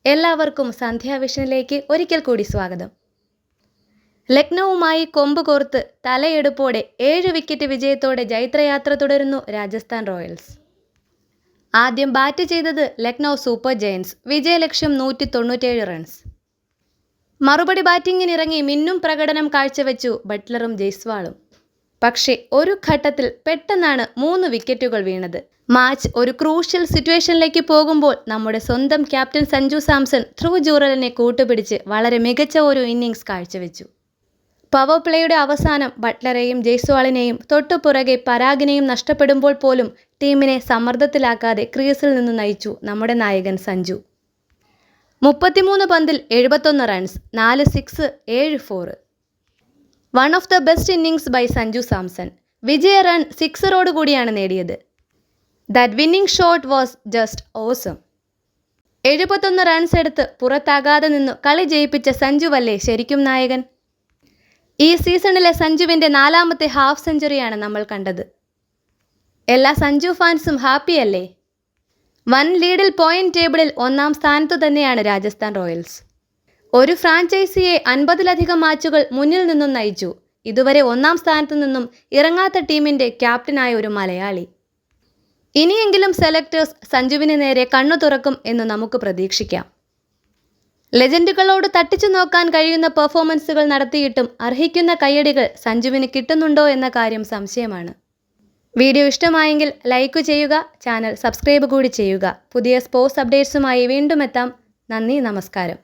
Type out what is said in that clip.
എല്ലാവർക്കും സന്ധ്യാവിഷനിലേക്ക് ഒരിക്കൽ കൂടി സ്വാഗതം. ലക്നൌവുമായി കൊമ്പ് കോർത്ത് തലയെടുപ്പോടെ 7 വിക്കറ്റ് വിജയത്തോടെ ജൈത്രയാത്ര തുടരുന്നു രാജസ്ഥാൻ റോയൽസ്. ആദ്യം ബാറ്റ് ചെയ്തത് ലക്നൌ സൂപ്പർ ജയൻസ്. വിജയലക്ഷ്യം 197 റൺസ്. മറുപടി ബാറ്റിങ്ങിനിറങ്ങി മിന്നും പ്രകടനം കാഴ്ചവെച്ചു ബട്ട്ലറും ജയ്സ്വാളും. പക്ഷേ ഒരു ഘട്ടത്തിൽ പെട്ടെന്നാണ് 3 വിക്കറ്റുകൾ വീണത്. മാച്ച് ഒരു ക്രൂഷ്യൽ സിറ്റുവേഷനിലേക്ക് പോകുമ്പോൾ നമ്മുടെ സ്വന്തം ക്യാപ്റ്റൻ സഞ്ജു സാംസൺ ധ്രുവ് ജൂറലിനെ കൂട്ടുപിടിച്ച് വളരെ മികച്ച ഒരു ഇന്നിംഗ്സ് കാഴ്ചവെച്ചു. പവർ പ്ലേയുടെ അവസാനം ബട്ട്ലറെയും ജയ്സ്വാളിനെയും തൊട്ടുപുറകെ പരാഗിനെയും നഷ്ടപ്പെടുമ്പോൾ പോലും ടീമിനെ സമ്മർദ്ദത്തിലാക്കാതെ ക്രീസിൽ നിന്ന് നയിച്ചു നമ്മുടെ നായകൻ സഞ്ജു. 33 പന്തിൽ 71 runs, 4 six, 7 4. One of the best innings by Sanju Samson. വിജയ റൺ സിക്സറോടുകൂടിയാണ് നേടിയത്. That winning shot was just awesome. 71 runs എടുത്ത് പുറത്താകാതെ നിന്നു കളി ജയിപ്പിച്ച സഞ്ജുവല്ലേ ശരിക്കും നായകൻ. ഈ സീസണിലെ സഞ്ജുവിൻ്റെ 4ാമത്തെ ഹാഫ് സെഞ്ചുറിയാണ് നമ്മൾ കണ്ടത്. എല്ലാ സഞ്ജു ഫാൻസും ഹാപ്പിയല്ലേ? വൻ ലീഡിൽ പോയിന്റ് ടേബിളിൽ 1ാം സ്ഥാനത്തു തന്നെയാണ് രാജസ്ഥാൻ റോയൽസ്. ഒരു ഫ്രാഞ്ചൈസിയെ 50ലധികം മാച്ചുകൾ മുന്നിൽ നിന്നും നയിച്ചു. ഇതുവരെ 1ാം സ്ഥാനത്തു നിന്നും ഇറങ്ങാത്ത ടീമിൻ്റെ ക്യാപ്റ്റനായ ഒരു മലയാളി. ഇനിയെങ്കിലും സെലക്ടേഴ്സ് സഞ്ജുവിന് നേരെ കണ്ണു തുറക്കും എന്ന് നമുക്ക് പ്രതീക്ഷിക്കാം. ലെജൻഡുകളോട് തട്ടിച്ചു നോക്കാൻ കഴിയുന്ന പെർഫോമൻസുകൾ നടത്തിയിട്ടും അർഹിക്കുന്ന കയ്യടികൾ സഞ്ജുവിന് കിട്ടുന്നുണ്ടോ എന്ന കാര്യം സംശയമാണ്. വീഡിയോ ഇഷ്ടമായെങ്കിൽ ലൈക്ക് ചെയ്യുക, ചാനൽ സബ്സ്ക്രൈബ് കൂടി ചെയ്യുക. പുതിയ സ്പോർട്സ് അപ്ഡേറ്റ്സുമായി വീണ്ടും എത്താം. നന്ദി, നമസ്കാരം.